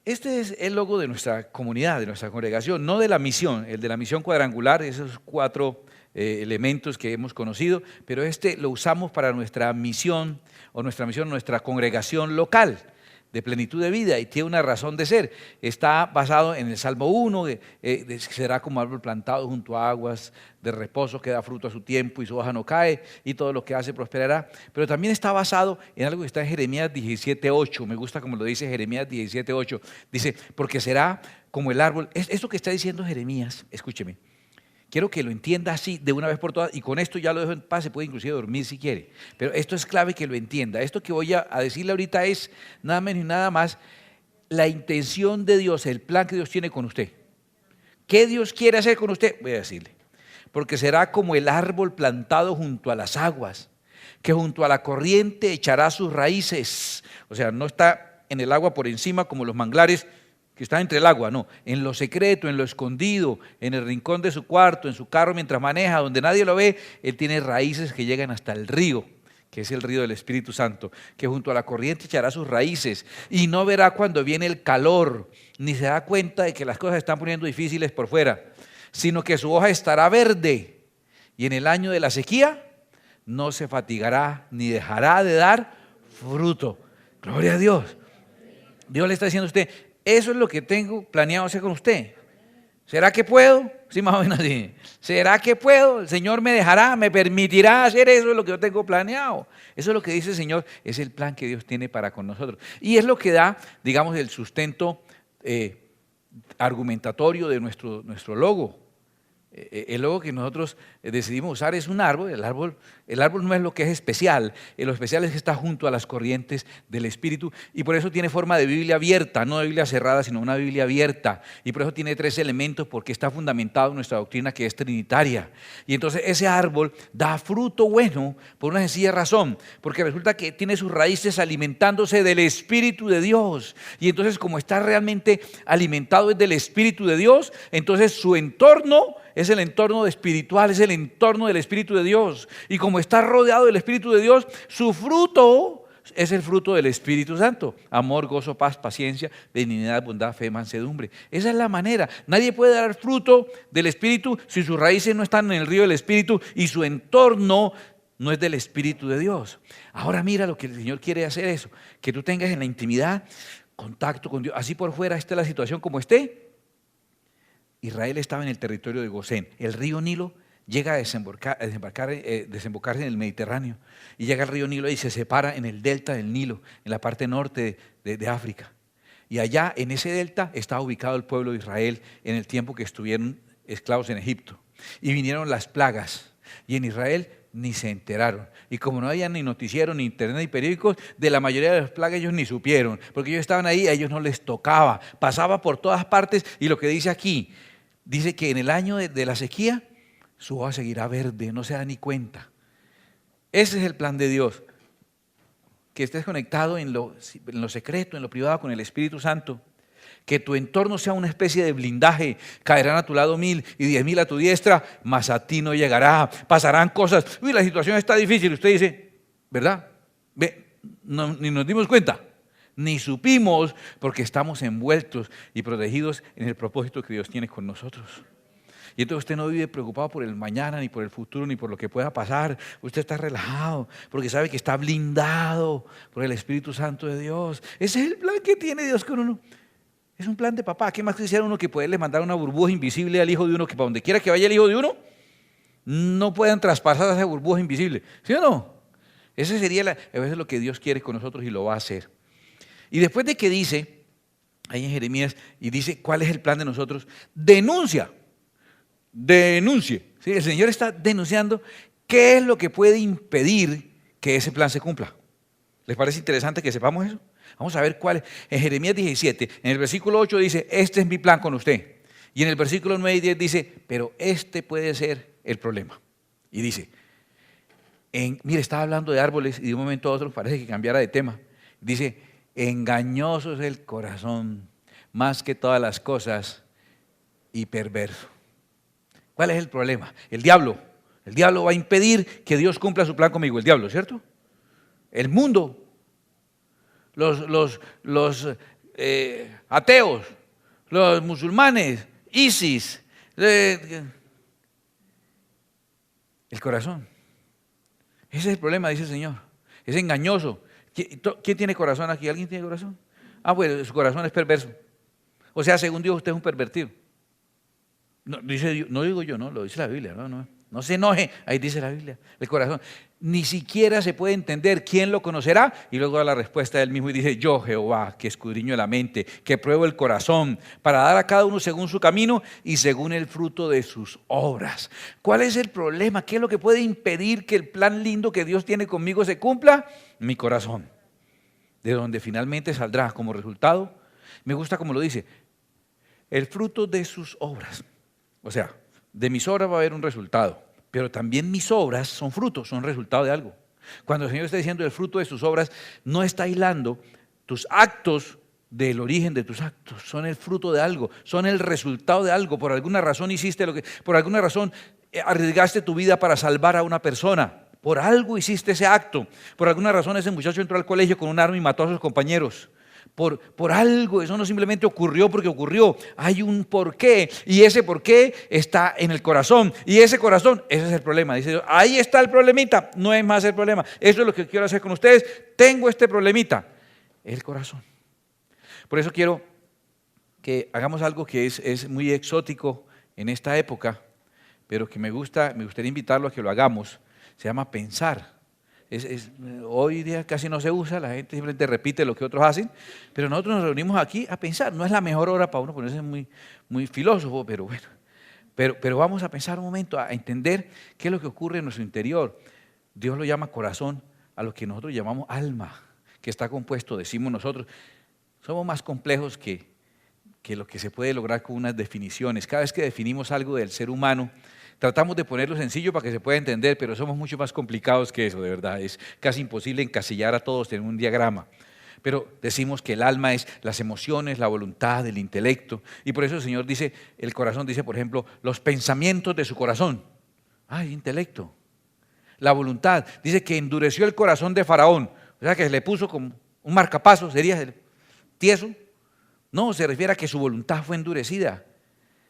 Este es el logo de nuestra comunidad, de nuestra congregación, no de la misión, el de la misión cuadrangular, esos cuatro elementos que hemos conocido, pero este lo usamos para nuestra misión, nuestra congregación local de plenitud de vida, y tiene una razón de ser. Está basado en el Salmo 1, será como árbol plantado junto a aguas de reposo, que da fruto a su tiempo y su hoja no cae, y todo lo que hace prosperará. Pero también está basado en algo que está en Jeremías 17:8, me gusta como lo dice Jeremías 17:8, dice, porque será como el árbol. Esto que está diciendo Jeremías, escúcheme, quiero que lo entienda así de una vez por todas, y con esto ya lo dejo en paz, se puede inclusive dormir si quiere, pero esto es clave que lo entienda. Esto que voy a decirle ahorita es nada menos y nada más la intención de Dios, el plan que Dios tiene con usted. ¿Qué Dios quiere hacer con usted? Voy a decirle, porque será como el árbol plantado junto a las aguas, que junto a la corriente echará sus raíces. O sea, no está en el agua por encima como los manglares que está entre el agua, no, en lo secreto, en lo escondido, en el rincón de su cuarto, en su carro mientras maneja, donde nadie lo ve. Él tiene raíces que llegan hasta el río, que es el río del Espíritu Santo, que junto a la corriente echará sus raíces y no verá cuando viene el calor, ni se da cuenta de que las cosas se están poniendo difíciles por fuera, sino que su hoja estará verde, y en el año de la sequía no se fatigará ni dejará de dar fruto. Gloria a Dios. Dios le está diciendo a usted, eso es lo que tengo planeado hacer con usted. ¿Será que puedo? Sí, más o menos así. ¿Será que puedo? ¿El Señor me dejará, me permitirá hacer eso? Es lo que yo tengo planeado. Eso es lo que dice el Señor, es el plan que Dios tiene para con nosotros. Y es lo que da, digamos, el sustento argumentatorio de nuestro logo. El logo que nosotros decidimos usar es un árbol. El árbol no es lo que es especial. Lo especial es que está junto a las corrientes del Espíritu, y por eso tiene forma de Biblia abierta, no de Biblia cerrada, sino una Biblia abierta. Y por eso tiene 3 elementos, porque está fundamentado en nuestra doctrina, que es trinitaria. Y entonces ese árbol da fruto bueno por una sencilla razón, porque resulta que tiene sus raíces alimentándose del Espíritu de Dios. Y entonces, como está realmente alimentado del Espíritu de Dios, entonces su entorno es el entorno espiritual, es el entorno del Espíritu de Dios. Y como está rodeado del Espíritu de Dios, su fruto es el fruto del Espíritu Santo: amor, gozo, paz, paciencia, benignidad, bondad, fe, mansedumbre. Esa es la manera. Nadie puede dar fruto del Espíritu si sus raíces no están en el río del Espíritu y su entorno no es del Espíritu de Dios. Ahora mira lo que el Señor quiere hacer, eso, que tú tengas en la intimidad contacto con Dios. Así por fuera esté la situación como esté. Israel estaba en el territorio de Gosén. El río Nilo llega a desembocarse en el Mediterráneo, y llega al río Nilo y se separa en el delta del Nilo, en la parte norte de África. Y allá en ese delta estaba ubicado el pueblo de Israel en el tiempo que estuvieron esclavos en Egipto. Y vinieron las plagas, y en Israel ni se enteraron. Y como no había ni noticiero, ni internet, ni periódicos, de la mayoría de las plagas ellos ni supieron, porque ellos estaban ahí, a ellos no les tocaba, pasaba por todas partes. Y lo que dice aquí, dice que en el año de la sequía su hoja seguirá verde, no se da ni cuenta. Ese es el plan de Dios, que estés conectado en lo secreto, en lo privado con el Espíritu Santo, que tu entorno sea una especie de blindaje. Caerán a tu lado 1000 y 10.000 a tu diestra, mas a ti no llegará. Pasarán cosas, uy, la situación está difícil, usted dice, ¿verdad? Ni nos dimos cuenta, ni supimos, porque estamos envueltos y protegidos en el propósito que Dios tiene con nosotros. Y entonces usted no vive preocupado por el mañana, ni por el futuro, ni por lo que pueda pasar. Usted está relajado porque sabe que está blindado por el Espíritu Santo de Dios. Ese es el plan que tiene Dios con uno. Es un plan de papá. ¿Qué más quisiera uno que poderle mandar una burbuja invisible al hijo de uno, que para donde quiera que vaya el hijo de uno no puedan traspasar esa burbuja invisible? ¿Sí o no? Ese sería a veces lo que Dios quiere con nosotros, y lo va a hacer. Y después de que dice, ahí en Jeremías, y dice cuál es el plan de nosotros, denuncie. ¿Sí? El Señor está denunciando qué es lo que puede impedir que ese plan se cumpla. ¿Les parece interesante que sepamos eso? Vamos a ver cuál es. En Jeremías 17, en el versículo 8 dice, este es mi plan con usted. Y en el versículo 9 y 10 dice, pero este puede ser el problema. Y dice, mire, estaba hablando de árboles y de un momento a otro parece que cambiara de tema. Dice, engañoso es el corazón más que todas las cosas y perverso. ¿Cuál es el problema? El diablo. El diablo va a impedir que Dios cumpla su plan conmigo. El diablo, ¿cierto? El mundo. Los ateos, los musulmanes, ISIS, el corazón. Ese es el problema, dice el Señor. Es engañoso. ¿Quién tiene corazón aquí? ¿Alguien tiene corazón? Ah, pues su corazón es perverso. O sea, según Dios, usted es un pervertido. No, no digo yo, no, lo dice la Biblia. No se enoje, ahí dice la Biblia. El corazón. Ni siquiera se puede entender quién lo conocerá. Y luego da la respuesta él mismo y dice: yo, Jehová, que escudriño la mente, que pruebo el corazón, para dar a cada uno según su camino y según el fruto de sus obras. ¿Cuál es el problema? ¿Qué es lo que puede impedir que el plan lindo que Dios tiene conmigo se cumpla? Mi corazón. De donde finalmente saldrá como resultado. Me gusta como lo dice: el fruto de sus obras. O sea, de mis obras va a haber un resultado, pero también mis obras son frutos, son resultado de algo. Cuando el Señor está diciendo el fruto de sus obras, no está hilando tus actos del origen de tus actos, son el fruto de algo, son el resultado de algo. Por alguna razón hiciste por alguna razón arriesgaste tu vida para salvar a una persona, por algo hiciste ese acto, por alguna razón ese muchacho entró al colegio con un arma y mató a sus compañeros. Por algo, eso no simplemente ocurrió porque ocurrió, hay un porqué y ese porqué está en el corazón y ese corazón, ese es el problema. Dice Dios, ahí está el problemita, no es más el problema, eso es lo que quiero hacer con ustedes, tengo este problemita, el corazón. Por eso quiero que hagamos algo que es muy exótico en esta época, pero que me gustaría invitarlo a que lo hagamos, se llama pensar. Hoy día casi no se usa, la gente simplemente repite lo que otros hacen, pero nosotros nos reunimos aquí a pensar. No es la mejor hora para uno ponerse muy filósofo, pero bueno. Pero vamos a pensar un momento, a entender qué es lo que ocurre en nuestro interior. Dios lo llama corazón, a lo que nosotros llamamos alma, que está compuesto, decimos nosotros, somos más complejos que lo que se puede lograr con unas definiciones. Cada vez que definimos algo del ser humano, tratamos de ponerlo sencillo para que se pueda entender, pero somos mucho más complicados que eso, de verdad. Es casi imposible encasillar a todos en un diagrama. Pero decimos que el alma es las emociones, la voluntad, el intelecto. Y por eso el Señor dice, el corazón dice, por ejemplo, los pensamientos de su corazón. ¡Ay, intelecto! La voluntad. Dice que endureció el corazón de Faraón. O sea, que se le puso como un marcapaso, sería el tieso. No, se refiere a que su voluntad fue endurecida.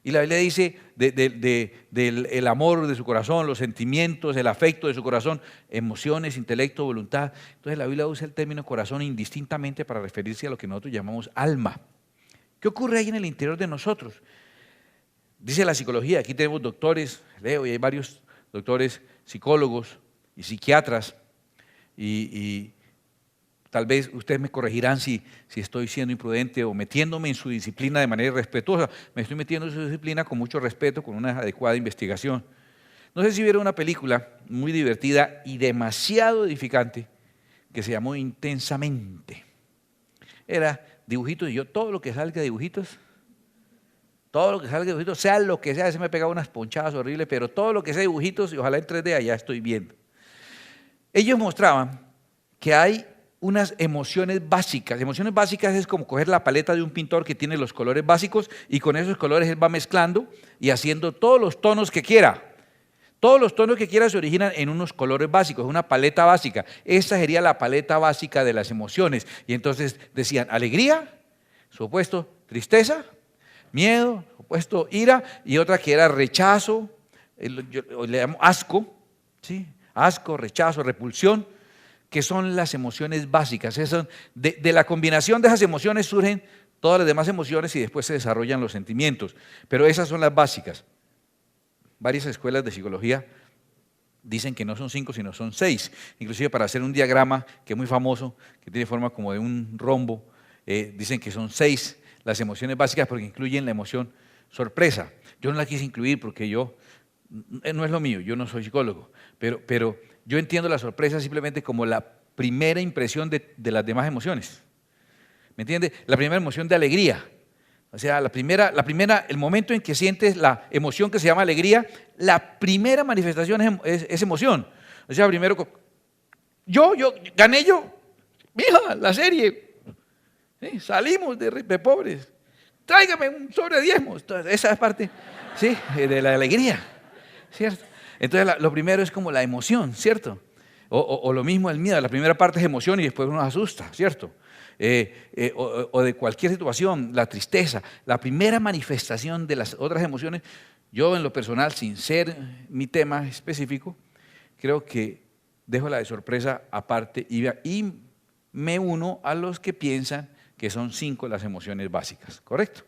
Y la Biblia dice del amor de su corazón, los sentimientos, el afecto de su corazón, emociones, intelecto, voluntad. Entonces la Biblia usa el término corazón indistintamente para referirse a lo que nosotros llamamos alma. ¿Qué ocurre ahí en el interior de nosotros? Dice la psicología, aquí tenemos doctores, leo, y hay varios doctores, psicólogos y psiquiatras, y tal vez ustedes me corregirán si estoy siendo imprudente o metiéndome en su disciplina de manera irrespetuosa. Me estoy metiendo en su disciplina con mucho respeto, con una adecuada investigación. No sé si vieron una película muy divertida y demasiado edificante que se llamó Intensamente. Era dibujitos y yo, todo lo que salga de dibujitos, sea lo que sea, se me pegaba unas ponchadas horribles, pero todo lo que sea dibujitos y ojalá en 3D allá estoy viendo. Ellos mostraban que hay unas emociones básicas. Emociones básicas es como coger la paleta de un pintor que tiene los colores básicos y con esos colores él va mezclando y haciendo todos los tonos que quiera. Todos los tonos que quiera se originan en unos colores básicos, una paleta básica. Esa sería la paleta básica de las emociones. Y entonces decían alegría, su opuesto tristeza, miedo, su opuesto ira, y otra que era rechazo, yo le llamo asco, ¿sí? Asco, rechazo, repulsión, que son las emociones básicas. De la combinación de esas emociones surgen todas las demás emociones y después se desarrollan los sentimientos. Pero esas son las básicas. Varias escuelas de psicología dicen que no son 5, sino son 6. Inclusive para hacer un diagrama que es muy famoso, que tiene forma como de un rombo, dicen que son 6 las emociones básicas porque incluyen la emoción sorpresa. Yo no la quise incluir porque no es lo mío, yo no soy psicólogo, pero yo entiendo la sorpresa simplemente como la primera impresión de las demás emociones. ¿Me entiende? La primera emoción de alegría. O sea, el momento en que sientes la emoción que se llama alegría, la primera manifestación es emoción. O sea, primero, gané yo, mija, la serie, ¿sí? Salimos de pobres, tráigame un sobre de diezmos. Esa es parte, ¿sí? De la alegría, ¿cierto? Entonces lo primero es como la emoción, ¿cierto? O lo mismo el miedo, la primera parte es emoción y después uno se asusta, ¿cierto? o de cualquier situación, la tristeza, la primera manifestación de las otras emociones, yo en lo personal, sin ser mi tema específico, creo que dejo la de sorpresa aparte y me uno a los que piensan que son 5 las emociones básicas, ¿correcto?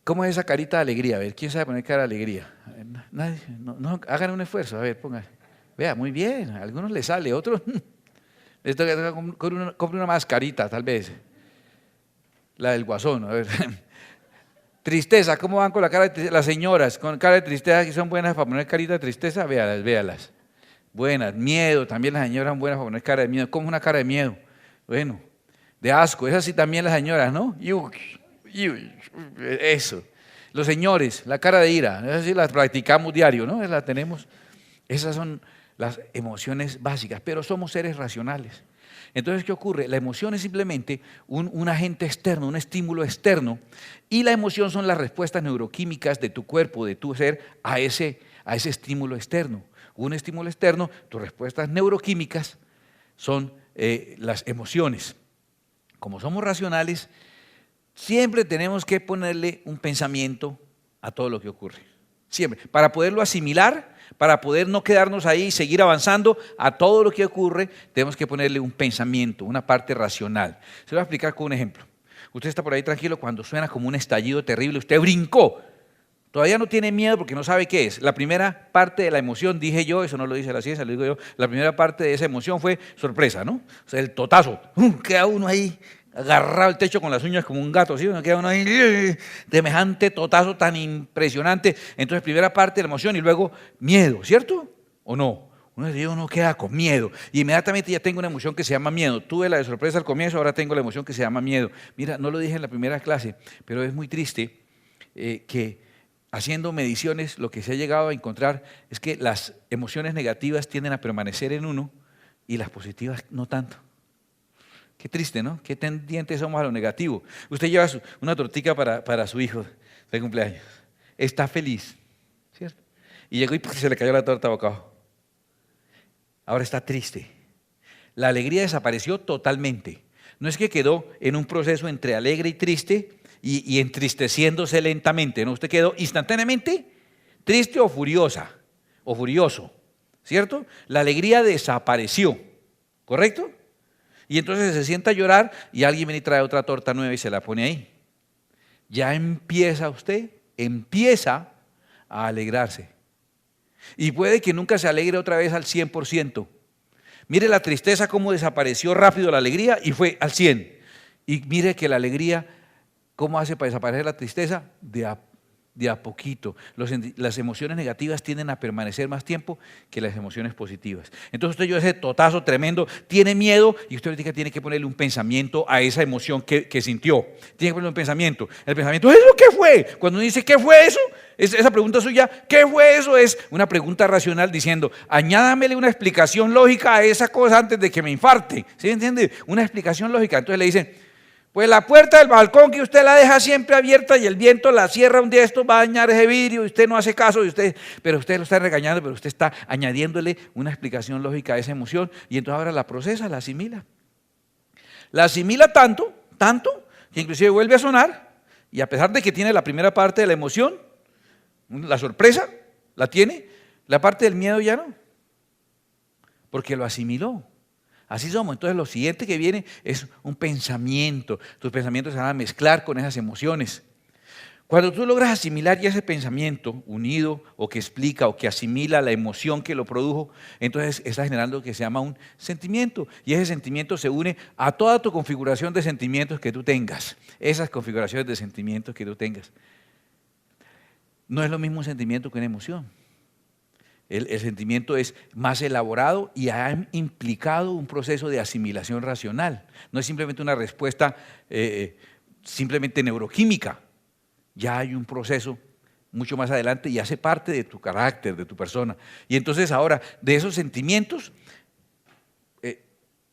¿Cómo es esa carita de alegría? A ver, ¿quién sabe poner cara de alegría? Nadie, no, hagan un esfuerzo, a ver, pongan. Vea, muy bien, a algunos les sale, a otros les toca compre una mascarita, tal vez. La del guasón, a ver. Tristeza, ¿cómo van con la cara de tristeza? Las señoras con cara de tristeza, que son buenas para poner carita de tristeza, véalas. Buenas. Miedo, también las señoras son buenas para poner cara de miedo. ¿Cómo es una cara de miedo? Bueno, de asco, esas sí también las señoras, ¿no? Eso. Los señores, la cara de ira, esas sí las practicamos diario, ¿no? La tenemos. Esas son las emociones básicas, pero somos seres racionales. Entonces, ¿qué ocurre? La emoción es simplemente un agente externo, un estímulo externo, y la emoción son las respuestas neuroquímicas de tu cuerpo, de tu ser, a ese estímulo externo. Un estímulo externo, tus respuestas neuroquímicas son las emociones. Como somos racionales, siempre tenemos que ponerle un pensamiento a todo lo que ocurre. Siempre, para poderlo asimilar, para poder no quedarnos ahí y seguir avanzando a todo lo que ocurre, tenemos que ponerle un pensamiento, una parte racional. Se lo voy a explicar con un ejemplo. Usted está por ahí tranquilo cuando suena como un estallido terrible, usted brincó. Todavía no tiene miedo porque no sabe qué es. La primera parte de la emoción, dije yo, eso no lo dice la ciencia, lo digo yo, la primera parte de esa emoción fue sorpresa, ¿no? O sea, el totazo, queda uno ahí agarrado al techo con las uñas como un gato, ¿sí? Queda uno ahí, semejante totazo tan impresionante. Entonces, primera parte de la emoción y luego miedo, ¿cierto? ¿O no? Uno queda con miedo y inmediatamente ya tengo una emoción que se llama miedo. Tuve la de sorpresa al comienzo, ahora tengo la emoción que se llama miedo. Mira, no lo dije en la primera clase, pero es muy triste que haciendo mediciones lo que se ha llegado a encontrar es que las emociones negativas tienden a permanecer en uno y las positivas no tanto. Qué triste, ¿no? Qué tendientes somos a lo negativo. Usted lleva una tortica para su hijo de cumpleaños. Está feliz, ¿cierto? Y llegó y se le cayó la torta boca abajo. Ahora está triste. La alegría desapareció totalmente. No es que quedó en un proceso entre alegre y triste y entristeciéndose lentamente, ¿no? Usted quedó instantáneamente triste o furiosa o furioso, ¿cierto? La alegría desapareció, ¿correcto? Y entonces se sienta a llorar y alguien viene y trae otra torta nueva y se la pone ahí. Ya empieza a alegrarse. Y puede que nunca se alegre otra vez al 100%. Mire la tristeza cómo desapareció rápido la alegría y fue al 100%. Y mire que la alegría, ¿cómo hace para desaparecer la tristeza? De a poquito. Las emociones negativas tienden a permanecer más tiempo que las emociones positivas. Entonces usted, yo ese totazo tremendo, tiene miedo y usted ahorita tiene que ponerle un pensamiento a esa emoción que sintió. Tiene que ponerle un pensamiento. El pensamiento, ¿eso qué fue? Cuando uno dice, ¿qué fue eso? Esa pregunta suya, ¿qué fue eso? Es una pregunta racional diciendo, añádamele una explicación lógica a esa cosa antes de que me infarte. ¿Sí entiende? Una explicación lógica. Entonces le dicen, pues la puerta del balcón que usted la deja siempre abierta y el viento la cierra un día, esto va a dañar ese vidrio y usted no hace caso, pero usted lo está regañando, pero usted está añadiéndole una explicación lógica a esa emoción y entonces ahora la procesa, la asimila. La asimila tanto, que inclusive vuelve a sonar y a pesar de que tiene la primera parte de la emoción, la sorpresa la tiene, la parte del miedo ya no, porque lo asimiló. Así somos. Entonces lo siguiente que viene es un pensamiento. Tus pensamientos se van a mezclar con esas emociones. Cuando tú logras asimilar ya ese pensamiento unido o que explica o que asimila la emoción que lo produjo, entonces estás generando lo que se llama un sentimiento. Y ese sentimiento se une a toda tu configuración de sentimientos que tú tengas. Esas configuraciones de sentimientos que tú tengas. No es lo mismo un sentimiento que una emoción. El sentimiento es más elaborado y ha implicado un proceso de asimilación racional. No es simplemente una respuesta simplemente neuroquímica. Ya hay un proceso mucho más adelante y hace parte de tu carácter, de tu persona. Y entonces ahora, de esos sentimientos,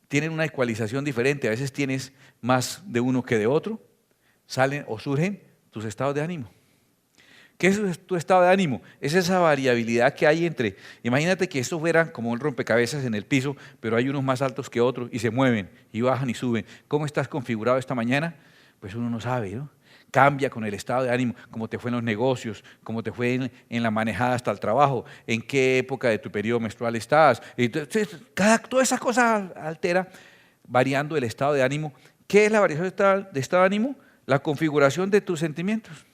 tienen una ecualización diferente. A veces tienes más de uno que de otro. Salen o surgen tus estados de ánimo. ¿Qué es tu estado de ánimo? Es esa variabilidad que hay entre, imagínate que esto fuera como un rompecabezas en el piso, pero hay unos más altos que otros y se mueven y bajan y suben. ¿Cómo estás configurado esta mañana? Pues uno no sabe, ¿no? Cambia con el estado de ánimo, cómo te fue en los negocios, cómo te fue en la manejada hasta el trabajo, en qué época de tu periodo menstrual estás. Entonces, toda esa cosa altera variando el estado de ánimo. ¿Qué es la variación de estado de ánimo? La configuración de tus sentimientos.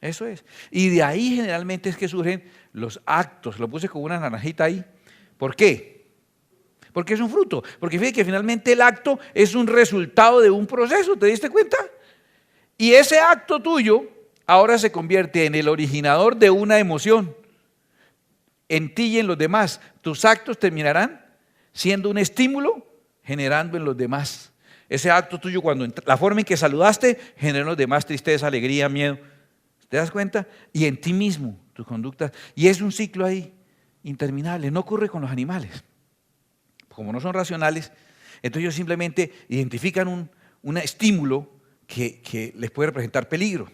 Eso es. Y de ahí generalmente es que surgen los actos. Lo puse con una naranjita ahí. ¿Por qué? Porque es un fruto. Porque fíjate que finalmente el acto es un resultado de un proceso. ¿Te diste cuenta? Y ese acto tuyo ahora se convierte en el originador de una emoción. En ti y en los demás. Tus actos terminarán siendo un estímulo generando en los demás. Ese acto tuyo, la forma en que saludaste, generó en los demás tristeza, alegría, miedo. ¿Te das cuenta? Y en ti mismo, tus conductas. Y es un ciclo ahí interminable. No ocurre con los animales. Como no son racionales, entonces ellos simplemente identifican un estímulo que les puede representar peligro.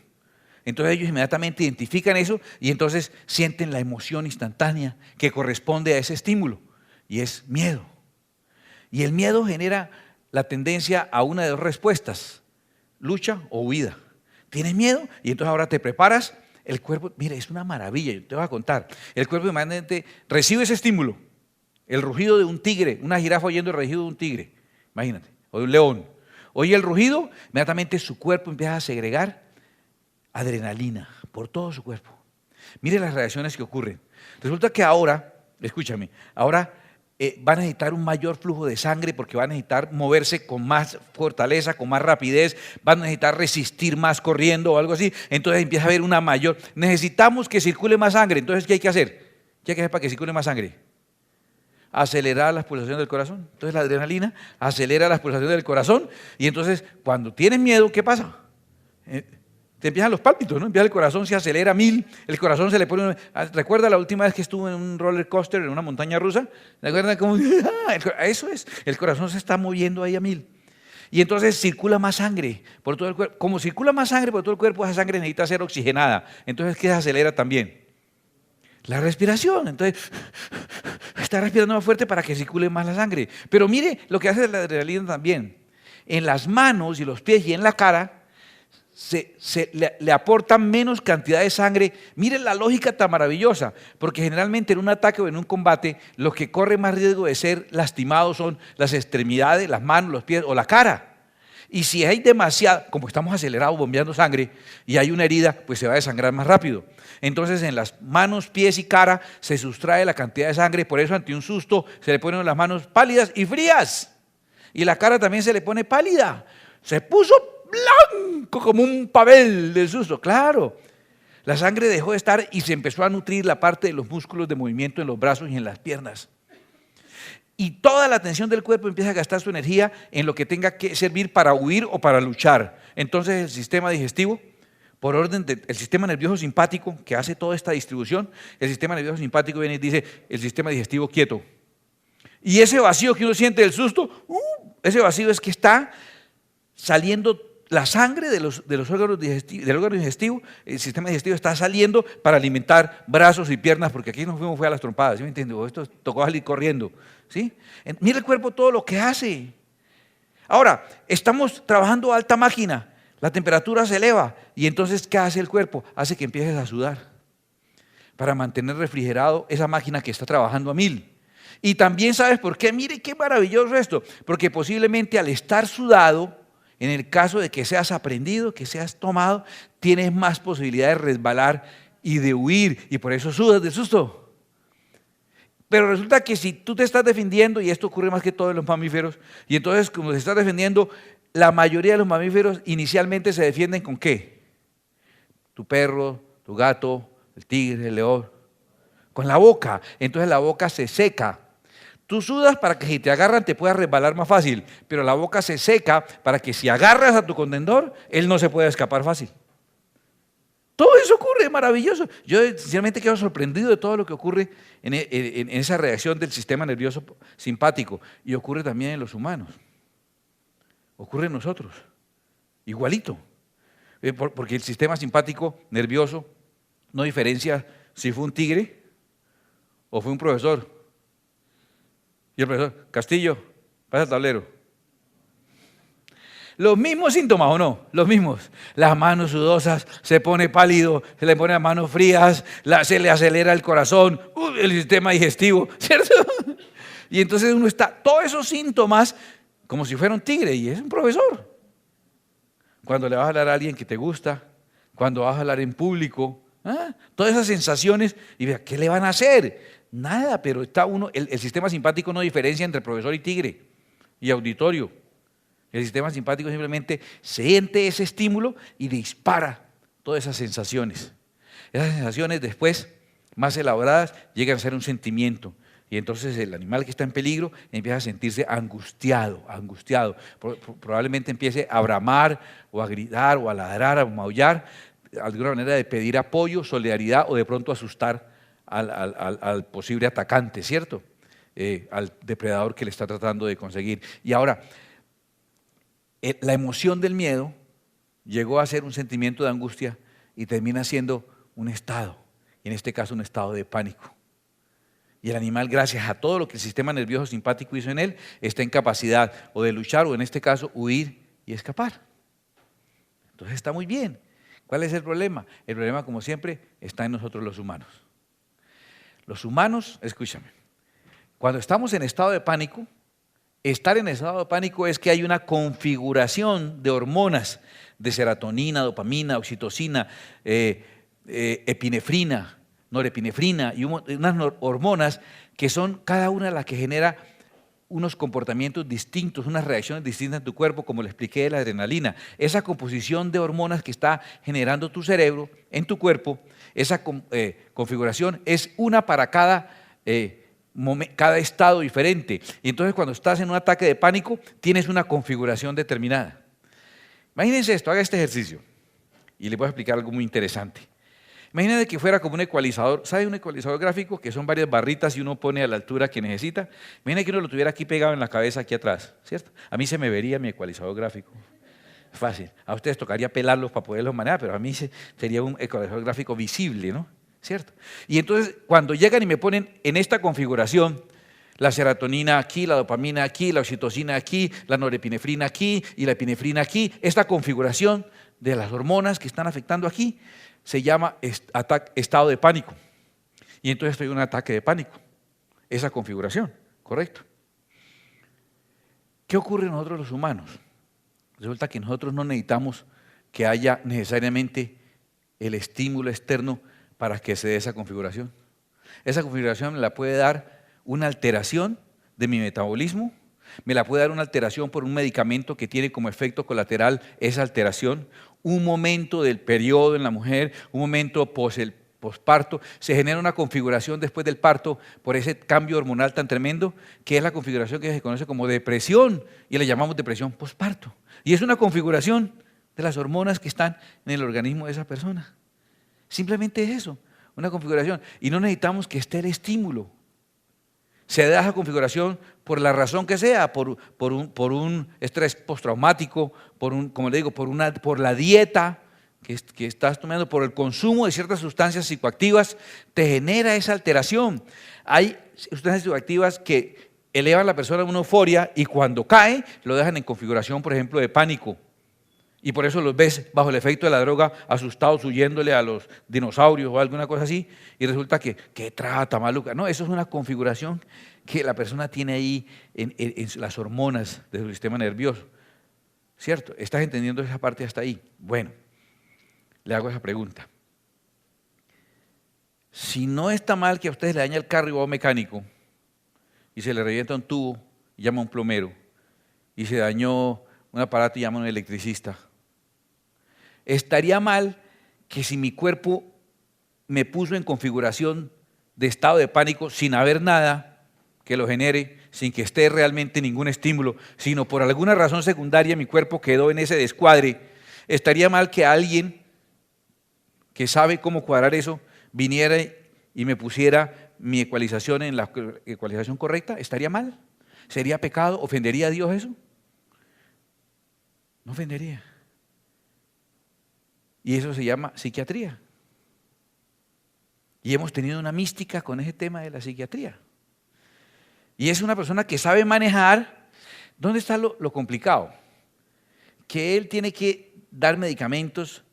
Entonces ellos inmediatamente identifican eso y entonces sienten la emoción instantánea que corresponde a ese estímulo. Y es miedo. Y el miedo genera la tendencia a una de dos respuestas: lucha o huida. Tienes miedo y entonces ahora te preparas, el cuerpo, mira, es una maravilla, yo te voy a contar. El cuerpo inmediatamente recibe ese estímulo, el rugido de un tigre, una jirafa oyendo el rugido de un tigre, imagínate, o de un león. Oye el rugido, inmediatamente su cuerpo empieza a segregar adrenalina por todo su cuerpo. Mire las reacciones que ocurren. Resulta que ahora, escúchame, ahora van a necesitar un mayor flujo de sangre porque van a necesitar moverse con más fortaleza, con más rapidez, van a necesitar resistir más corriendo o algo así. Entonces empieza a haber una mayor, necesitamos que circule más sangre. Entonces, ¿qué hay que hacer? ¿Qué hay que hacer para que circule más sangre? Acelerar las pulsaciones del corazón. Entonces la adrenalina acelera las pulsaciones del corazón y entonces cuando tienes miedo, ¿qué pasa? Te empiezan los pálpitos, ¿no? Empieza el corazón, se acelera a 1000, el corazón se le pone... ¿Recuerda la última vez que estuve en un roller coaster, en una montaña rusa? ¿Recuerda cómo? Eso es, el corazón se está moviendo ahí a 1000. Y entonces circula más sangre por todo el cuerpo. Como circula más sangre por todo el cuerpo, esa sangre necesita ser oxigenada. Entonces, ¿qué se acelera también? La respiración. Entonces, está respirando más fuerte para que circule más la sangre. Pero mire lo que hace la adrenalina también. En las manos y los pies y en la cara, le aportan menos cantidad de sangre. Miren la lógica tan maravillosa, porque generalmente en un ataque o en un combate los que corren más riesgo de ser lastimados son las extremidades, las manos, los pies o la cara. Y si hay demasiado, como estamos acelerados bombeando sangre y hay una herida, pues se va a desangrar más rápido. Entonces en las manos, pies y cara se sustrae la cantidad de sangre, por eso ante un susto se le ponen las manos pálidas y frías y la cara también se le pone pálida. Se puso blanco como un papel del susto, claro. La sangre dejó de estar y se empezó a nutrir la parte de los músculos de movimiento en los brazos y en las piernas. Y toda la tensión del cuerpo empieza a gastar su energía en lo que tenga que servir para huir o para luchar. Entonces el sistema digestivo, por orden del sistema nervioso simpático que hace toda esta distribución, el sistema nervioso simpático viene y dice, el sistema digestivo quieto. Y ese vacío que uno siente del susto, ese vacío es que está saliendo la sangre de los órganos digestivos, del órgano digestivo, el sistema digestivo está saliendo para alimentar brazos y piernas, porque aquí nos fuimos fue a las trompadas, ¿sí me entiendes? Esto tocó salir corriendo, ¿sí? Mira el cuerpo todo lo que hace. Ahora, estamos trabajando a alta máquina, la temperatura se eleva, y entonces, ¿qué hace el cuerpo? Hace que empieces a sudar, para mantener refrigerado esa máquina que está trabajando a 1000. Y también, ¿sabes por qué? Mire qué maravilloso esto, porque posiblemente al estar sudado, en el caso de que seas aprendido, que seas tomado, tienes más posibilidad de resbalar y de huir, y por eso sudas del susto. Pero resulta que si tú te estás defendiendo, y esto ocurre más que todo en los mamíferos, y entonces como te estás defendiendo, la mayoría de los mamíferos inicialmente se defienden ¿con qué? Tu perro, tu gato, el tigre, el león, con la boca. Entonces la boca se seca. Tú sudas para que si te agarran te puedas resbalar más fácil, pero la boca se seca para que si agarras a tu contendor, él no se pueda escapar fácil. Todo eso ocurre, maravilloso. Yo sinceramente quedo sorprendido de todo lo que ocurre en esa reacción del sistema nervioso simpático, y ocurre también en los humanos. Ocurre en nosotros, igualito. Porque el sistema simpático nervioso no diferencia si fue un tigre o fue un profesor. Y el profesor, Castillo, pasa el tablero. Los mismos síntomas, ¿o no? Los mismos. Las manos sudosas, se pone pálido, se le ponen las manos frías, se le acelera el corazón, el sistema digestivo, ¿cierto? Y entonces uno está, todos esos síntomas, como si fuera un tigre, y es un profesor. Cuando le vas a hablar a alguien que te gusta, cuando vas a hablar en público, todas esas sensaciones, y vea, ¿qué le van a hacer? Nada, pero está uno, el sistema simpático no diferencia entre profesor y tigre, y auditorio. El sistema simpático simplemente siente ese estímulo y dispara todas esas sensaciones. Esas sensaciones después, más elaboradas, llegan a ser un sentimiento. Y entonces el animal que está en peligro empieza a sentirse angustiado. Probablemente empiece a bramar o a gritar o a ladrar, a maullar, de alguna manera de pedir apoyo, solidaridad o de pronto asustar al posible atacante, ¿cierto? Al depredador que le está tratando de conseguir. Y ahora, la emoción del miedo llegó a ser un sentimiento de angustia y termina siendo un estado, en este caso un estado de pánico. Y el animal, gracias a todo lo que el sistema nervioso simpático hizo en él, está en capacidad o de luchar o en este caso huir y escapar. Entonces está muy bien. ¿Cuál es el problema? El problema, como siempre, está en nosotros los humanos. Los humanos, escúchame, cuando estamos en estado de pánico, estar en estado de pánico es que hay una configuración de hormonas de serotonina, dopamina, oxitocina, epinefrina, norepinefrina y unas hormonas que son cada una las que genera unos comportamientos distintos, unas reacciones distintas en tu cuerpo, como le expliqué de la adrenalina. Esa composición de hormonas que está generando tu cerebro en tu cuerpo, esa configuración es una para cada estado diferente. Y entonces cuando estás en un ataque de pánico, tienes una configuración determinada. Imagínense esto, haga este ejercicio y le voy a explicar algo muy interesante. Imagínense que fuera como un ecualizador. ¿Sabe un ecualizador gráfico? Que son varias barritas y uno pone a la altura que necesita. Imagínense que uno lo tuviera aquí pegado en la cabeza, aquí atrás, ¿cierto? A mí se me vería mi ecualizador gráfico. Fácil. A ustedes tocaría pelarlos para poderlos manejar, pero a mí sería un ecualizador gráfico visible, ¿no? ¿Cierto? Y entonces cuando llegan y me ponen en esta configuración, la serotonina aquí, la dopamina aquí, la oxitocina aquí, la norepinefrina aquí y la epinefrina aquí, esta configuración de las hormonas que están afectando aquí, se llama estado de pánico. Y entonces estoy en un ataque de pánico. Esa configuración, ¿correcto? ¿Qué ocurre en nosotros los humanos? Resulta que nosotros no necesitamos que haya necesariamente el estímulo externo para que se dé esa configuración. Esa configuración me la puede dar una alteración de mi metabolismo, me la puede dar una alteración por un medicamento que tiene como efecto colateral esa alteración, un momento del periodo en la mujer, un momento posparto, se genera una configuración después del parto por ese cambio hormonal tan tremendo, que es la configuración que se conoce como depresión, y le llamamos depresión posparto. Y es una configuración de las hormonas que están en el organismo de esa persona. Simplemente es eso, una configuración. Y no necesitamos que esté el estímulo. Se da esa configuración por la razón que sea, por un estrés postraumático, como le digo, por la dieta que estás tomando, por el consumo de ciertas sustancias psicoactivas, te genera esa alteración. Hay sustancias psicoactivas que elevan a la persona a una euforia y cuando cae lo dejan en configuración, por ejemplo, de pánico. Y por eso los ves bajo el efecto de la droga asustados huyéndole a los dinosaurios o alguna cosa así, y resulta que trata maluca. No, eso es una configuración que la persona tiene ahí en las hormonas de su sistema nervioso. ¿Cierto? ¿Estás entendiendo esa parte hasta ahí? Bueno, le hago esa pregunta. Si no está mal que a ustedes le daña el carro y va a un mecánico y se le revienta un tubo y llama a un plomero y se dañó un aparato y llama a un electricista, estaría mal que si mi cuerpo me puso en configuración de estado de pánico sin haber nada que lo genere, sin que esté realmente ningún estímulo, sino por alguna razón secundaria mi cuerpo quedó en ese descuadre, estaría mal que alguien que sabe cómo cuadrar eso viniera y me pusiera mi ecualización en la ecualización correcta. ¿Estaría mal? ¿Sería pecado? ¿Ofendería a Dios eso? No ofendería. Y eso se llama psiquiatría. Y hemos tenido una mística con ese tema de la psiquiatría. Y es una persona que sabe manejar. ¿Dónde está lo complicado? Que él tiene que dar medicamentos,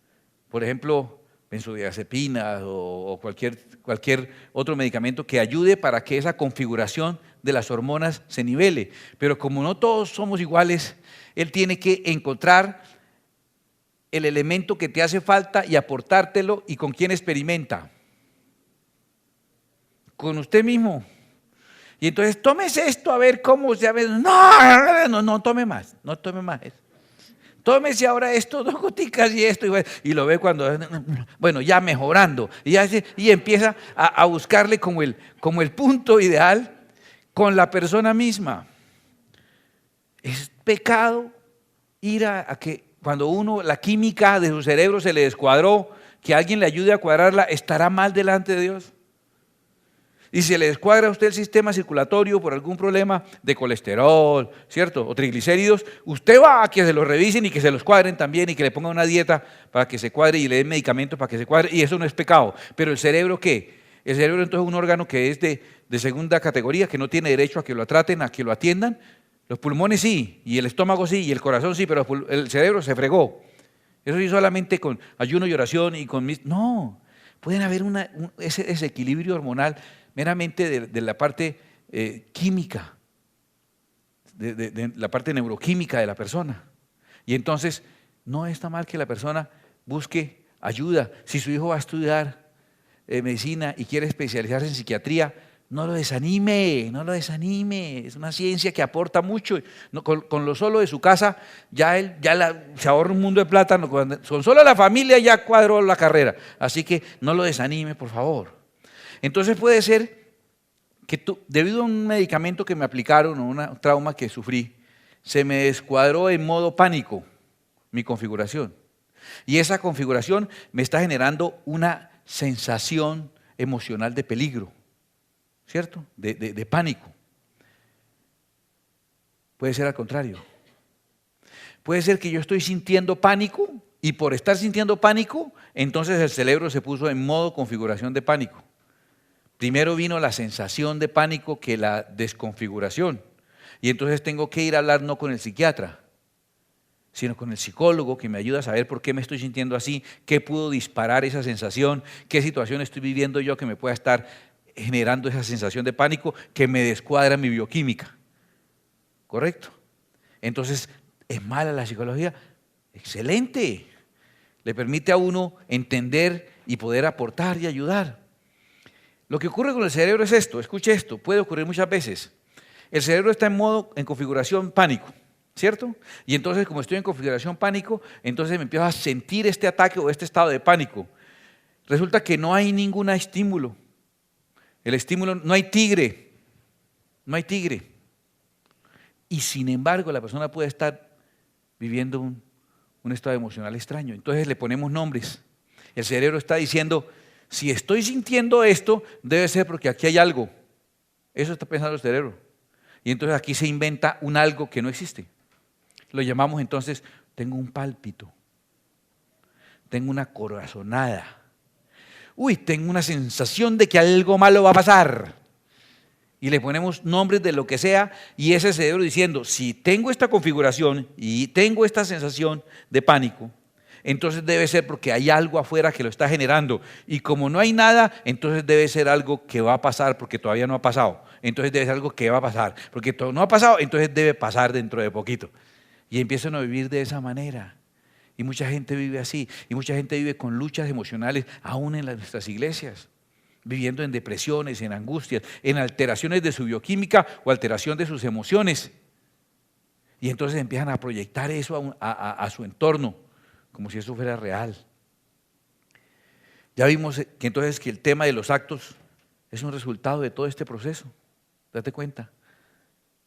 por ejemplo, benzodiazepinas o cualquier otro medicamento que ayude para que esa configuración de las hormonas se nivele. Pero como no todos somos iguales, él tiene que encontrar el elemento que te hace falta y aportártelo. ¿Y con quién experimenta? Con usted mismo. Y entonces, tómese esto a ver cómo se ve. No tome más, no tome más. Tómese ahora esto, 2 goticas y esto. Y lo ve cuando, bueno, ya mejorando. Y empieza a buscarle como el punto ideal con la persona misma. Es pecado ir a que cuando la química de su cerebro se le descuadró, que alguien le ayude a cuadrarla, ¿estará mal delante de Dios? Y si le descuadra a usted el sistema circulatorio por algún problema de colesterol, ¿cierto? O triglicéridos, usted va a que se los revisen y que se los cuadren también y que le pongan una dieta para que se cuadre y le den medicamentos para que se cuadre, y eso no es pecado. Pero el cerebro, ¿qué? El cerebro entonces es un órgano que es de segunda categoría, que no tiene derecho a que lo traten, a que lo atiendan. Los pulmones sí, y el estómago sí, y el corazón sí, pero el cerebro se fregó. Eso sí solamente con ayuno y oración y con... No, pueden haber ese desequilibrio hormonal meramente de la parte química, de la parte neuroquímica de la persona. Y entonces no está mal que la persona busque ayuda. Si su hijo va a estudiar medicina y quiere especializarse en psiquiatría, no lo desanime, no lo desanime. Es una ciencia que aporta mucho. Con lo solo de su casa ya él se ahorra un mundo de plata. Con solo la familia ya cuadró la carrera. Así que no lo desanime, por favor. Entonces puede ser que debido a un medicamento que me aplicaron o un trauma que sufrí, se me descuadró en modo pánico mi configuración. Y esa configuración me está generando una sensación emocional de peligro, ¿cierto? De pánico. Puede ser al contrario. Puede ser que yo estoy sintiendo pánico y por estar sintiendo pánico, entonces el cerebro se puso en modo configuración de pánico. Primero vino la sensación de pánico que la desconfiguración. Y entonces tengo que ir a hablar no con el psiquiatra, sino con el psicólogo que me ayuda a saber por qué me estoy sintiendo así, qué pudo disparar esa sensación, qué situación estoy viviendo yo que me pueda estar generando esa sensación de pánico que me descuadra mi bioquímica. ¿Correcto? Entonces, ¿es mala la psicología? Excelente. Le permite a uno entender y poder aportar y ayudar. Lo que ocurre con el cerebro es esto, escuche esto, puede ocurrir muchas veces. El cerebro está en configuración pánico, ¿cierto? Y entonces, como estoy en configuración pánico, entonces me empiezo a sentir este ataque o este estado de pánico. Resulta que no hay ningún estímulo. El estímulo, no hay tigre. Y sin embargo, la persona puede estar viviendo un estado emocional extraño. Entonces le ponemos nombres. El cerebro está diciendo, si estoy sintiendo esto, debe ser porque aquí hay algo. Eso está pensando el cerebro. Y entonces aquí se inventa un algo que no existe. Lo llamamos entonces, tengo un pálpito, tengo una corazonada. Tengo una sensación de que algo malo va a pasar. Y le ponemos nombres de lo que sea y ese cerebro diciendo, si tengo esta configuración y tengo esta sensación de pánico, entonces debe ser porque hay algo afuera que lo está generando. Y como no hay nada, entonces debe ser algo que va a pasar porque todavía no ha pasado. Entonces debe ser algo que va a pasar. Porque todo no ha pasado, entonces debe pasar dentro de poquito. Y empiezan a vivir de esa manera. Y mucha gente vive así. Y mucha gente vive con luchas emocionales aún en nuestras iglesias. Viviendo en depresiones, en angustias, en alteraciones de su bioquímica o alteración de sus emociones. Y entonces empiezan a proyectar eso a su entorno, como si eso fuera real. Ya vimos que entonces que el tema de los actos es un resultado de todo este proceso. Date cuenta,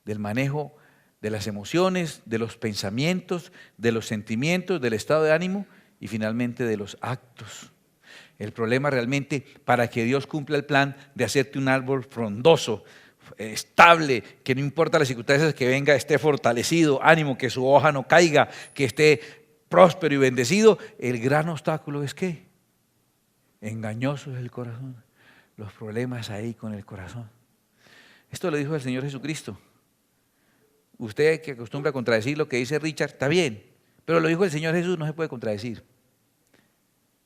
del manejo de las emociones, de los pensamientos, de los sentimientos, del estado de ánimo y finalmente de los actos. El problema realmente, para que Dios cumpla el plan de hacerte un árbol frondoso, estable, que no importa las circunstancias que venga, esté fortalecido, ánimo, que su hoja no caiga, que esté próspero y bendecido, el gran obstáculo es ¿qué? Engañoso es el corazón. los problemas ahí con el corazón. Esto lo dijo el Señor Jesucristo. Usted que acostumbra a contradecir lo que dice Richard, está bien, pero lo dijo el Señor Jesús, no se puede contradecir.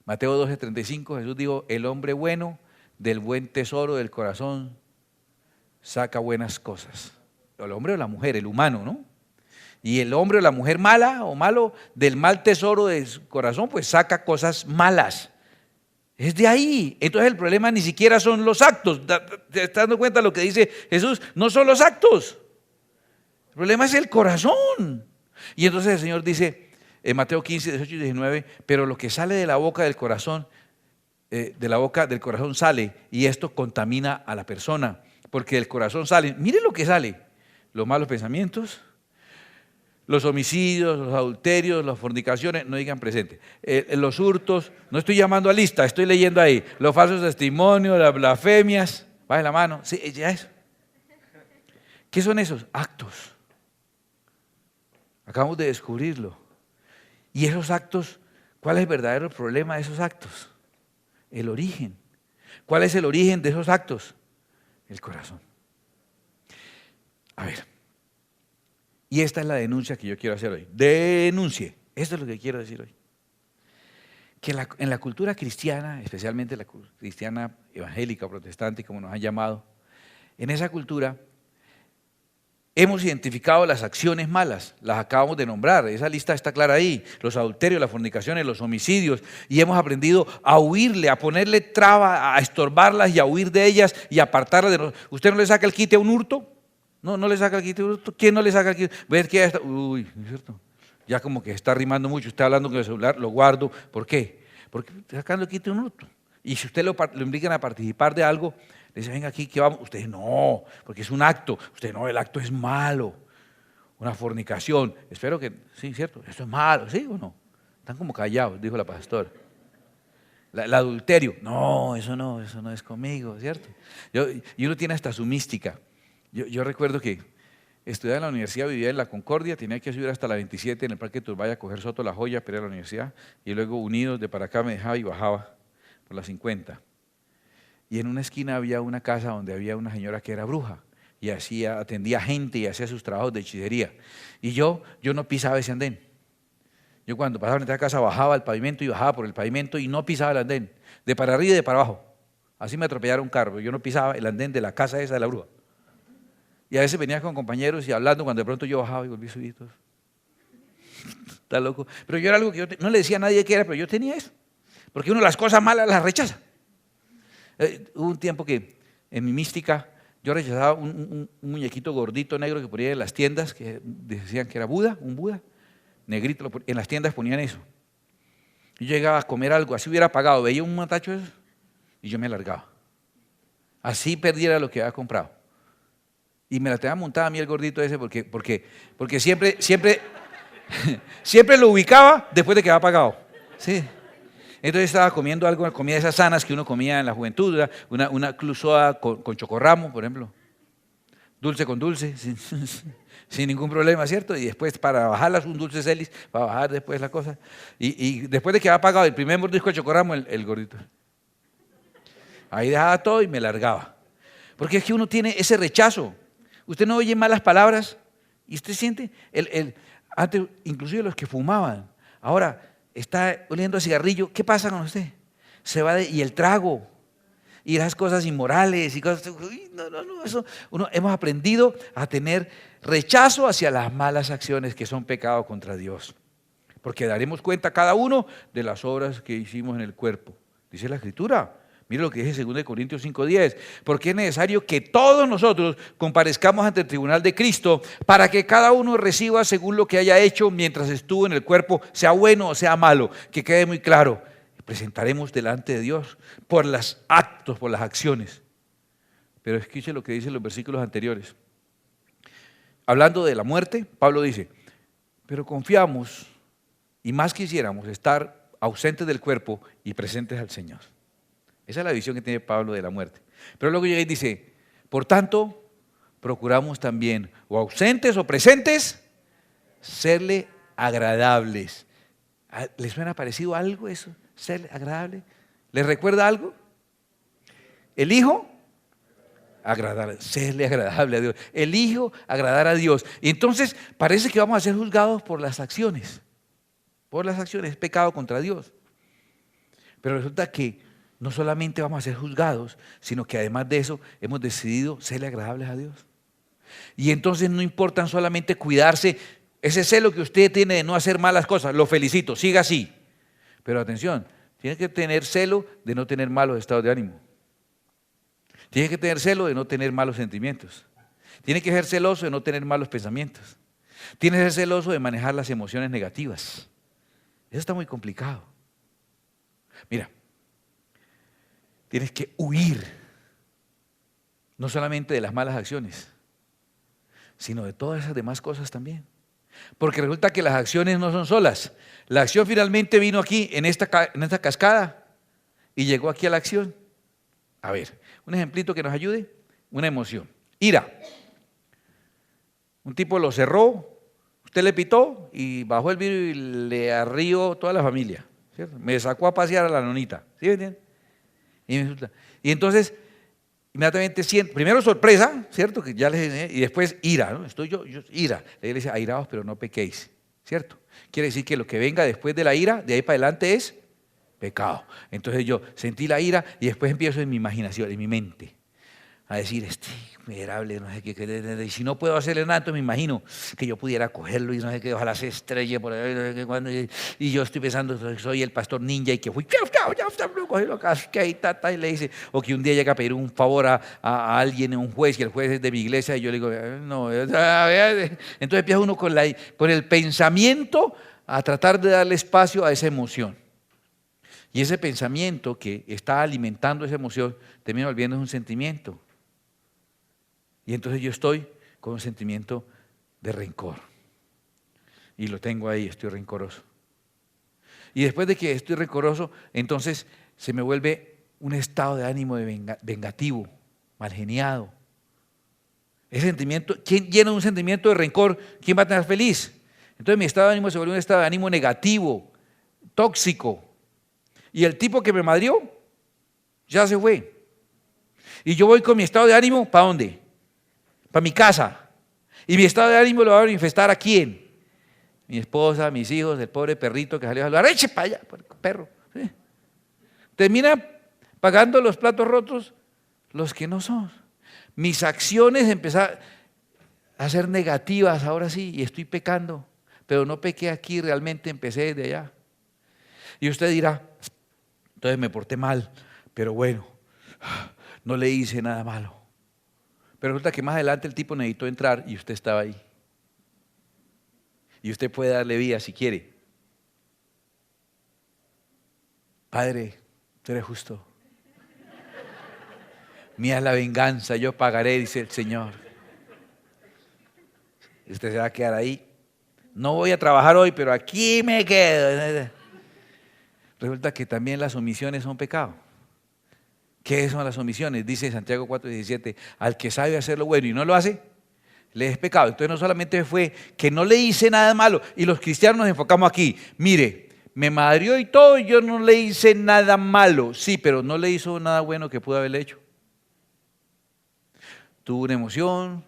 Mateo 12:35, Jesús dijo, el hombre bueno del buen tesoro del corazón saca buenas cosas. El hombre o la mujer, el humano, ¿no? Y el hombre o la mujer mala o malo del mal tesoro del corazón, pues saca cosas malas. Es de ahí. Entonces el problema ni siquiera son los actos. ¿Te estás dando cuenta de lo que dice Jesús? No son los actos. El problema es el corazón. Y entonces el Señor dice en Mateo 15, 18 y 19, pero lo que sale de la boca del corazón, sale, y esto contamina a la persona. Porque del corazón sale, mire lo que sale, los malos pensamientos, los homicidios, los adulterios, las fornicaciones, no digan presente, los hurtos, no estoy llamando a lista, estoy leyendo ahí, los falsos testimonios, las blasfemias, baje la mano, sí, ya es. ¿Qué son esos actos? Acabamos de descubrirlo. Y esos actos, ¿cuál es el verdadero problema de esos actos? El origen. ¿Cuál es el origen de esos actos? El corazón. A ver. Y esta es la denuncia que yo quiero hacer hoy. Denuncie. Esto es lo que quiero decir hoy. Que en la cultura cristiana, especialmente la cristiana evangélica o protestante, como nos han llamado, en esa cultura hemos identificado las acciones malas, las acabamos de nombrar, esa lista está clara ahí, los adulterios, las fornicaciones, los homicidios, y hemos aprendido a huirle, a ponerle traba, a estorbarlas y a huir de ellas y a apartarlas de nosotros. ¿Usted no le saca el quite a un hurto? No le saca el quite a un hurto. ¿Quién no le saca el quite? ¿Ves que ya está? Uy, ¿no es cierto? Ya como que está rimando mucho, está hablando con el celular, lo guardo. ¿Por qué? Porque está sacando el quite a un hurto. Y si usted lo invitan a participar de algo, le dice, venga aquí, que vamos. Usted no, porque es un acto. Usted no, el acto es malo. Una fornicación. Espero que, sí, cierto, esto es malo, ¿sí o no? Están como callados, dijo la pastora. El adulterio. No eso no es conmigo, ¿cierto? Y uno tiene hasta su mística. Yo recuerdo que estudiaba en la universidad, vivía en La Concordia, tenía que subir hasta la 27 en el Parque Turbaya a coger Soto La Joya, pero era la universidad, y luego Unidos de para acá me dejaba y bajaba por la 50. Y en una esquina había una casa donde había una señora que era bruja y atendía gente y hacía sus trabajos de hechicería. Y yo no pisaba ese andén. Yo cuando pasaba en esta casa bajaba al pavimento y bajaba por el pavimento y no pisaba el andén, de para arriba y de para abajo. Así me atropellaron un carro, yo no pisaba el andén de la casa esa de la bruja. Y a veces venía con compañeros y hablando cuando de pronto yo bajaba y volví a subir. Está loco. Pero yo era algo que yo no le decía a nadie qué era, pero yo tenía eso. Porque uno las cosas malas las rechaza. Hubo un tiempo que en mi mística yo rechazaba un muñequito gordito negro que ponía en las tiendas, que decían que era Buda, un Buda, negrito, en las tiendas ponían eso. Yo llegaba a comer algo, así hubiera pagado, veía un matacho de eso y yo me largaba. Así perdiera lo que había comprado. Y me la tenía montada a mí el gordito ese porque siempre lo ubicaba después de que había pagado. Sí. Entonces estaba comiendo algo, comida de esas sanas que uno comía en la juventud, una clusoa con chocorramo, por ejemplo, dulce con dulce, sin ningún problema, ¿cierto? Y después para bajarlas un dulce celis, para bajar después la cosa. Y después de que había pagado el primer mordisco de chocorramo, el gordito. Ahí dejaba todo y me largaba. Porque es que uno tiene ese rechazo. Usted no oye malas palabras y usted siente, antes inclusive los que fumaban, ahora está oliendo a cigarrillo, ¿qué pasa con usted? Se va y el trago, y las cosas inmorales, y cosas, eso, hemos aprendido a tener rechazo hacia las malas acciones que son pecado contra Dios, porque daremos cuenta cada uno de las obras que hicimos en el cuerpo, dice la Escritura. Mire lo que dice 2 Corintios 5:10, porque es necesario que todos nosotros comparezcamos ante el tribunal de Cristo para que cada uno reciba según lo que haya hecho mientras estuvo en el cuerpo, sea bueno o sea malo, que quede muy claro. Presentaremos delante de Dios por los actos, por las acciones. Pero escuche lo que dicen los versículos anteriores. Hablando de la muerte, Pablo dice, pero confiamos y más quisiéramos estar ausentes del cuerpo y presentes al Señor. Esa es la visión que tiene Pablo de la muerte. Pero luego llega y dice, por tanto, procuramos también, o ausentes o presentes, serle agradables. ¿Les suena parecido algo eso? ¿Serle agradable? ¿Les recuerda algo? Elijo serle agradable a Dios. Elijo agradar a Dios. Y entonces parece que vamos a ser juzgados por las acciones. Por las acciones, es pecado contra Dios. Pero resulta que no solamente vamos a ser juzgados, sino que además de eso hemos decidido serle agradables a Dios. Y entonces no importa solamente cuidarse, ese celo que usted tiene de no hacer malas cosas, lo felicito, siga así. Pero atención, tiene que tener celo de no tener malos estados de ánimo. Tiene que tener celo de no tener malos sentimientos. Tiene que ser celoso de no tener malos pensamientos. Tiene que ser celoso de manejar las emociones negativas. Eso está muy complicado. Mira, tienes que huir, no solamente de las malas acciones, sino de todas esas demás cosas también. Porque resulta que las acciones no son solas. La acción finalmente vino aquí, en esta cascada, y llegó aquí a la acción. A ver, un ejemplito que nos ayude. Una emoción. Ira. Un tipo lo cerró, usted le pitó y bajó el vidrio y le arrió toda la familia. ¿Cierto? Me sacó a pasear a la nonita. ¿Sí me entienden? Y entonces, inmediatamente siento, primero sorpresa, ¿cierto? Que ya les enseñé, y después ira, ¿no? Estoy yo ira. Le dice, airaos, pero no pequéis, ¿cierto? Quiere decir que lo que venga después de la ira, de ahí para adelante es pecado. Entonces yo sentí la ira y después empiezo en mi imaginación, en mi mente, a decir, miserable, no sé qué, y si no puedo hacerle nada, entonces me imagino que yo pudiera cogerlo y no sé qué, ojalá se estrelle por ahí, no sé qué, cuando, y yo estoy pensando, soy el pastor ninja y que fui, cogerlo acá, y le dice, o que un día llega a pedir un favor a alguien, a un juez, y el juez es de mi iglesia, y yo le digo, no, entonces empieza uno con el pensamiento a tratar de darle espacio a esa emoción. Y ese pensamiento que está alimentando esa emoción termina volviendo un sentimiento. Y entonces yo estoy con un sentimiento de rencor. Y lo tengo ahí, estoy rencoroso. Y después de que estoy rencoroso, entonces se me vuelve un estado de ánimo vengativo, malgeniado. Ese sentimiento, ¿quién llena un sentimiento de rencor? ¿Quién va a estar feliz? Entonces mi estado de ánimo se vuelve un estado de ánimo negativo, tóxico. Y el tipo que me madrió ya se fue. Y yo voy con mi estado de ánimo, ¿para dónde? Para mi casa. Y mi estado de ánimo lo va a manifestar ¿a quién? Mi esposa, mis hijos, el pobre perrito que salió a saludar. ¡Eche para allá, perro! ¿Sí? Termina pagando los platos rotos los que no son. Mis acciones empezaron a ser negativas, ahora sí, y estoy pecando. Pero no pequé aquí, realmente empecé desde allá. Y usted dirá, entonces me porté mal, pero bueno, no le hice nada malo. Pero resulta que más adelante el tipo necesitó entrar y usted estaba ahí. Y usted puede darle vida si quiere. Padre, tú eres justo. Mía es la venganza, yo pagaré, dice el Señor. Y usted se va a quedar ahí. No voy a trabajar hoy, pero aquí me quedo. Resulta que también las omisiones son pecado. ¿Qué son las omisiones? Dice Santiago 4:17, al que sabe hacer lo bueno y no lo hace, le es pecado. Entonces no solamente fue que no le hice nada malo, y los cristianos nos enfocamos aquí, mire, me madrió y todo, y yo no le hice nada malo, sí, pero no le hizo nada bueno que pudo haberle hecho. Tuvo una emoción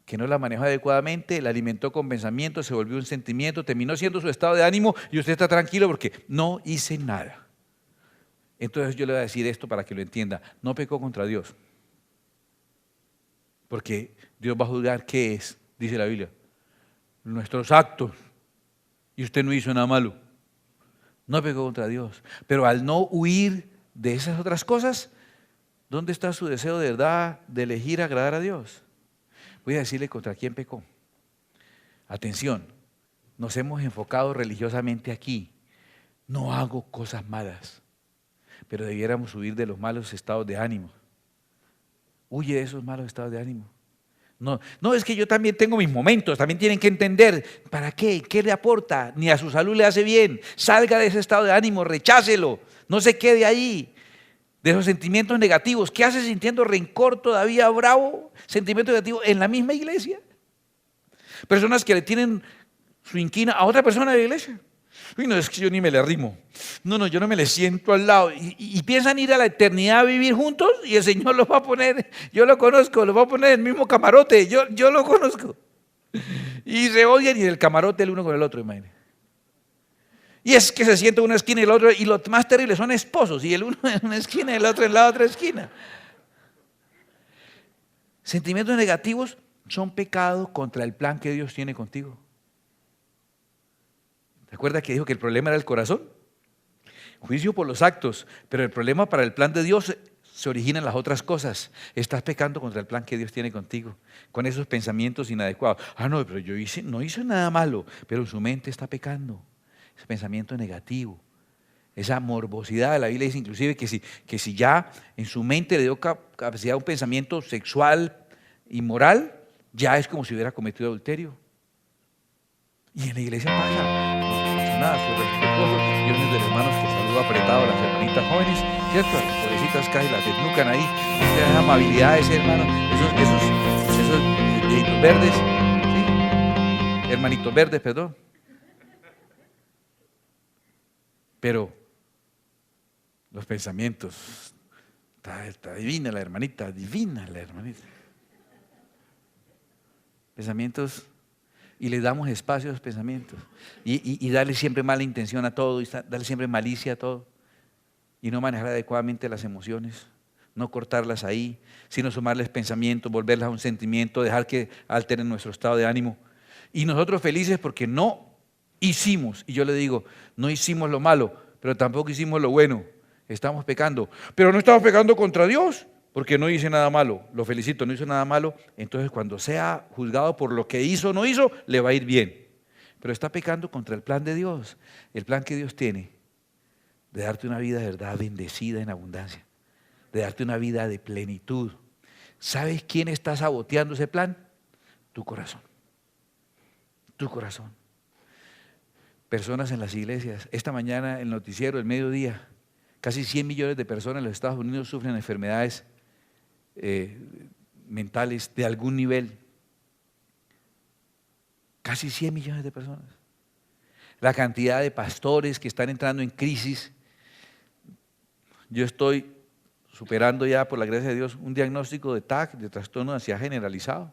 que no la manejó adecuadamente, la alimentó con pensamiento, se volvió un sentimiento, terminó siendo su estado de ánimo y usted está tranquilo porque no hice nada. Entonces yo le voy a decir esto para que lo entienda, no pecó contra Dios, porque Dios va a juzgar qué es, dice la Biblia, nuestros actos, y usted no hizo nada malo, no pecó contra Dios, pero al no huir de esas otras cosas, ¿dónde está su deseo de verdad de elegir agradar a Dios? Voy a decirle contra quién pecó. Atención, nos hemos enfocado religiosamente aquí, no hago cosas malas, pero debiéramos huir de los malos estados de ánimo. Huye de esos malos estados de ánimo. No, es que yo también tengo mis momentos, también tienen que entender, ¿para qué? ¿Qué le aporta? Ni a su salud le hace bien. Salga de ese estado de ánimo, rechácelo, no se quede ahí. De esos sentimientos negativos, ¿qué hace sintiendo rencor todavía bravo? Sentimiento negativo en la misma iglesia. Personas que le tienen su inquina a otra persona de la iglesia. Uy, no, es que yo ni me le arrimo. No, yo no me les siento al lado. Y piensan ir a la eternidad a vivir juntos y el Señor los va a poner, yo lo conozco, los va a poner en el mismo camarote, yo lo conozco. Y se odian y el camarote el uno con el otro, imagínense. Y es que se sienta en una esquina y el otro, y los más terribles son esposos, y el uno en una esquina y el otro en la otra esquina. Sentimientos negativos son pecados contra el plan que Dios tiene contigo. ¿Recuerda que dijo que el problema era el corazón? Juicio por los actos, pero el problema para el plan de Dios se origina en las otras cosas. Estás pecando contra el plan que Dios tiene contigo, con esos pensamientos inadecuados. No, pero no hice nada malo, pero su mente está pecando. Ese pensamiento negativo, esa morbosidad. La Biblia dice inclusive que si ya en su mente le dio capacidad a un pensamiento sexual inmoral, ya es como si hubiera cometido adulterio. Y en la iglesia pasa, no pasa nada, fue respetuoso. Yo soy de los hermanos que saludo apretado a las hermanitas jóvenes, ¿cierto? Las pobrecitas casi las desnucan ahí. Esa amabilidad de ese hermano, esos viejitos verdes, ¿sí? Hermanitos verdes, perdón. Pero los pensamientos, está divina la hermanita, divina la hermanita. Pensamientos. Y le damos espacio a los pensamientos. Y darle siempre mala intención a todo, y darle siempre malicia a todo. Y no manejar adecuadamente las emociones, no cortarlas ahí, sino sumarles pensamientos, volverlas a un sentimiento, dejar que alteren nuestro estado de ánimo. Y nosotros felices porque no hicimos, y yo le digo, no hicimos lo malo, pero tampoco hicimos lo bueno. Estamos pecando, pero no estamos pecando contra Dios. Porque no hice nada malo, lo felicito, no hizo nada malo, entonces cuando sea juzgado por lo que hizo o no hizo, le va a ir bien. Pero está pecando contra el plan de Dios, el plan que Dios tiene, de darte una vida de verdad bendecida en abundancia, de darte una vida de plenitud. ¿Sabes quién está saboteando ese plan? Tu corazón. Tu corazón. Personas en las iglesias, esta mañana el noticiero, el mediodía, casi 100 millones de personas en los Estados Unidos sufren enfermedades mentales de algún nivel. Casi 100 millones de personas. La cantidad de pastores que están entrando en crisis. Yo estoy superando ya, por la gracia de Dios, un diagnóstico de TAC, de trastorno de ansiedad generalizado.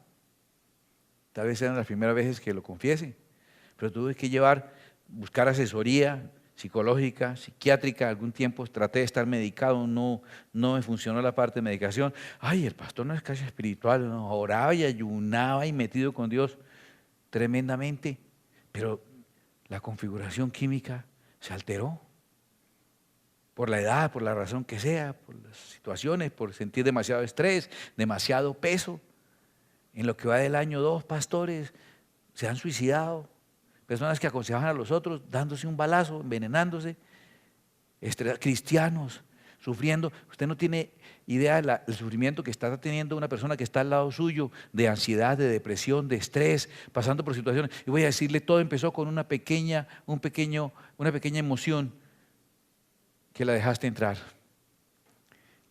Tal vez sean las primeras veces que lo confiese, pero tuve que buscar asesoría psicológica, psiquiátrica. Algún tiempo traté de estar medicado, no me funcionó la parte de medicación. El pastor no es casi espiritual, no, oraba y ayunaba y metido con Dios tremendamente, pero la configuración química se alteró por la edad, por la razón que sea, por las situaciones, por sentir demasiado estrés, demasiado peso. En lo que va del año, 2 pastores se han suicidado. Personas que aconsejaban a los otros dándose un balazo, envenenándose, cristianos sufriendo. Usted no tiene idea del sufrimiento que está teniendo una persona que está al lado suyo, de ansiedad, de depresión, de estrés, pasando por situaciones. Y voy a decirle, todo empezó con una pequeña emoción que la dejaste entrar,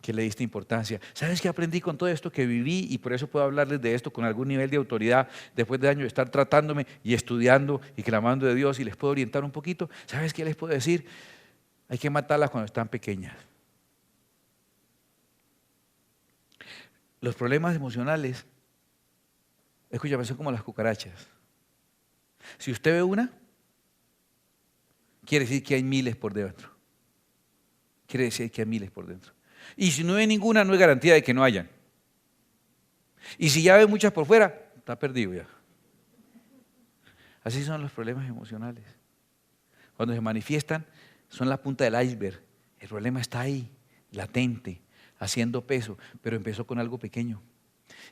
que le diste importancia. ¿Sabes qué aprendí con todo esto que viví? Y por eso puedo hablarles de esto con algún nivel de autoridad, después de años de estar tratándome y estudiando y clamando de Dios, y les puedo orientar un poquito. ¿Sabes qué les puedo decir? Hay que matarlas cuando están pequeñas. Los problemas emocionales, escúchame, son como las cucarachas. Si usted ve una, quiere decir que hay miles por dentro. Quiere decir que hay miles por dentro. Y si no ve ninguna, no hay garantía de que no hayan. Y si ya ve muchas por fuera, está perdido ya. Así son los problemas emocionales. Cuando se manifiestan, son la punta del iceberg. El problema está ahí, latente, haciendo peso, pero empezó con algo pequeño.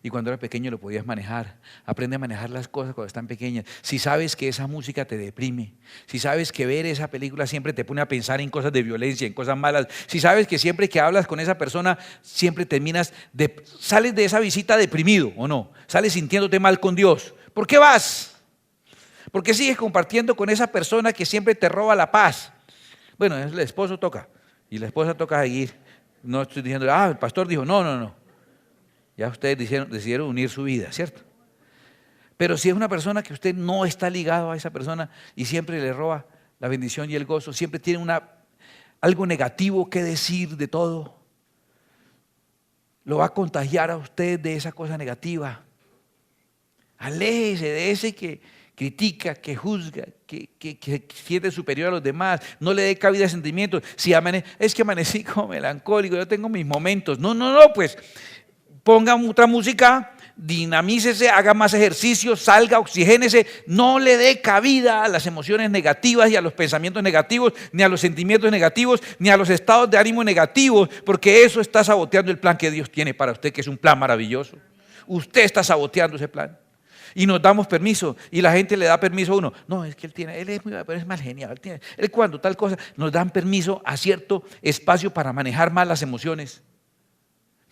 Y cuando era pequeño lo podías manejar. Aprende a manejar las cosas cuando están pequeñas. Si sabes que esa música te deprime, si sabes que ver esa película siempre te pone a pensar en cosas de violencia, en cosas malas, si sabes que siempre que hablas con esa persona siempre sales de esa visita deprimido, ¿o no? Sales sintiéndote mal con Dios. ¿Por qué vas? ¿Por qué sigues compartiendo con esa persona que siempre te roba la paz? Bueno, el esposo toca y la esposa toca seguir. No estoy diciendo, el pastor dijo, no. Ya ustedes decidieron unir su vida, ¿cierto? Pero si es una persona que usted no está ligado a esa persona y siempre le roba la bendición y el gozo, siempre tiene algo negativo que decir de todo. Lo va a contagiar a usted de esa cosa negativa. Aléjese de ese que critica, que juzga, que siente superior a los demás. No le dé cabida a sentimientos. Si es que amanecí como melancólico, yo tengo mis momentos. No, pues ponga otra música, dinamícese, haga más ejercicio, salga, oxigénese. No le dé cabida a las emociones negativas y a los pensamientos negativos, ni a los sentimientos negativos, ni a los estados de ánimo negativos, porque eso está saboteando el plan que Dios tiene para usted, que es un plan maravilloso. Usted está saboteando ese plan. Y nos damos permiso, y la gente le da permiso a uno. No, es que él es mal genial. Él cuando tal cosa, nos dan permiso a cierto espacio para manejar mal las emociones.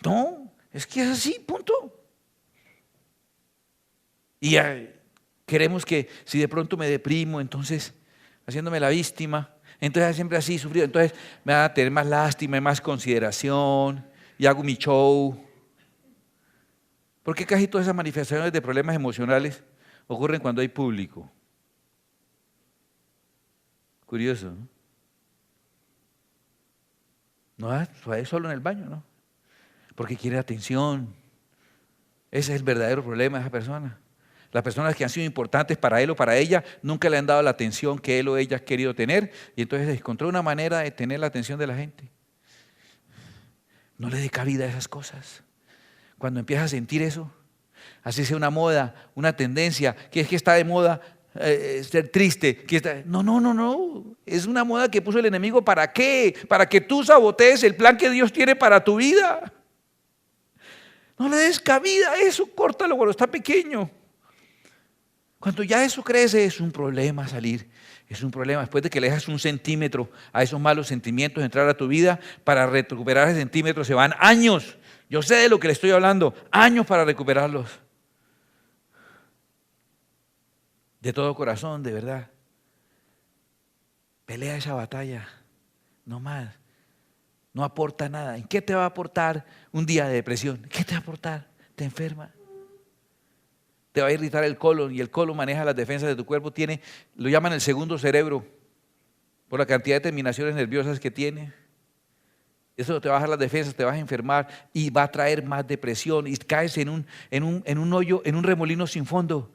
No, es que es así, punto. Y queremos que si de pronto me deprimo, entonces haciéndome la víctima, entonces siempre así sufrido, entonces me van a tener más lástima y más consideración, y hago mi show. ¿Por qué casi todas esas manifestaciones de problemas emocionales ocurren cuando hay público? Curioso, ¿no? No es solo en el baño, ¿no? Porque quiere atención. Ese es el verdadero problema de esa persona. Las personas que han sido importantes para él o para ella nunca le han dado la atención que él o ella ha querido tener, y entonces encontró una manera de tener la atención de la gente. No le dé cabida a esas cosas. Cuando empiezas a sentir eso, así sea una moda, una tendencia, que es que está de moda ser triste. No. Es una moda que puso el enemigo. ¿Para qué? Para que tú sabotees el plan que Dios tiene para tu vida. No le des cabida a eso, córtalo cuando está pequeño. Cuando ya eso crece, es un problema salir. Es un problema. Después de que le dejas 1 centímetro a esos malos sentimientos entrar a tu vida, para recuperar ese centímetro se van años. Yo sé de lo que le estoy hablando, años para recuperarlos. De todo corazón, de verdad. Pelea esa batalla, no más. No aporta nada. ¿En qué te va a aportar un día de depresión? ¿Qué te va a aportar? Te enferma. Te va a irritar el colon, y el colon maneja las defensas de tu cuerpo. Lo llaman el segundo cerebro, por la cantidad de terminaciones nerviosas que tiene. Eso te va a bajar las defensas, te vas a enfermar y va a traer más depresión, y caes en un hoyo, en un remolino sin fondo.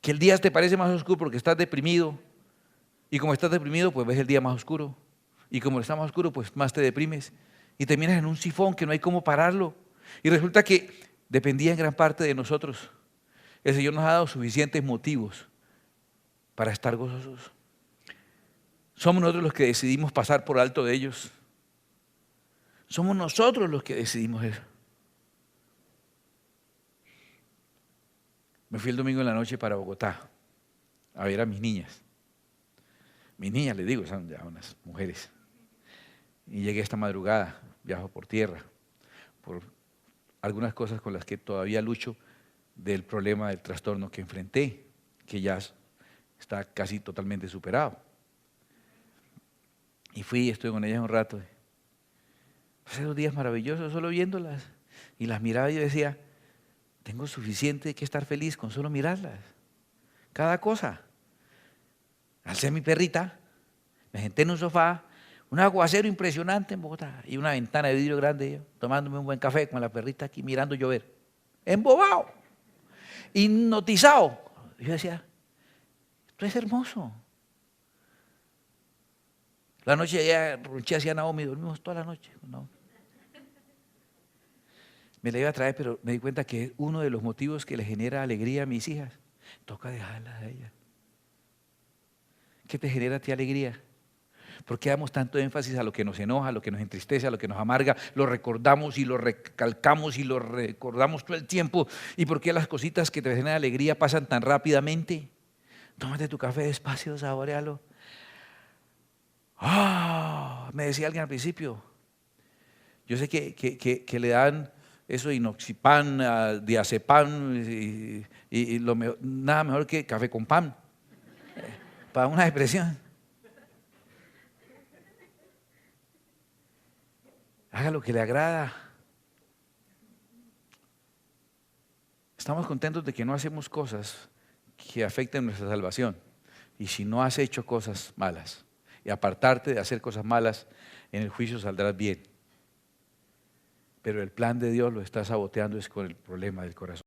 Que el día te parece más oscuro porque estás deprimido, y como estás deprimido, pues ves el día más oscuro, y como está más oscuro, pues más te deprimes, y terminas en un sifón que no hay cómo pararlo. Y resulta que dependía en gran parte de nosotros. El Señor nos ha dado suficientes motivos para estar gozosos. Somos nosotros los que decidimos pasar por alto de ellos. Somos nosotros los que decidimos eso. Me fui el domingo en la noche para Bogotá a ver a mis niñas. Mis niñas, les digo, son ya unas mujeres. Y llegué esta madrugada, viajo por tierra, por algunas cosas con las que todavía lucho, del problema del trastorno que enfrenté, que ya está casi totalmente superado. Y estuve con ellas un rato. Pasé 2 días maravillosos solo viéndolas. Y las miraba y yo decía, tengo suficiente que estar feliz con solo mirarlas. Cada cosa. Alcé a mi perrita, me senté en un sofá, un aguacero impresionante en Bogotá, y una ventana de vidrio grande, yo, tomándome un buen café con la perrita aquí mirando llover. Embobado, hipnotizado. Yo decía, esto es hermoso. La noche ya ronché hacia Naomi, dormimos toda la noche con Naomi. Me la iba a traer, pero me di cuenta que uno de los motivos que le genera alegría a mis hijas, toca dejarlas a ellas. ¿Qué te genera a ti alegría? ¿Por qué damos tanto énfasis a lo que nos enoja, a lo que nos entristece, a lo que nos amarga? Lo recordamos y lo recalcamos y lo recordamos todo el tiempo. ¿Y por qué las cositas que te generan alegría pasan tan rápidamente? Tómate tu café despacio, saborealo. Me decía alguien al principio, yo sé que le dan eso, inoxipam, diazepam, y nada mejor que café con pan, para una depresión. Haga lo que le agrada. Estamos contentos de que no hacemos cosas que afecten nuestra salvación. Y si no has hecho cosas malas, y apartarte de hacer cosas malas, en el juicio saldrás bien. Pero el plan de Dios lo está saboteando es con el problema del corazón.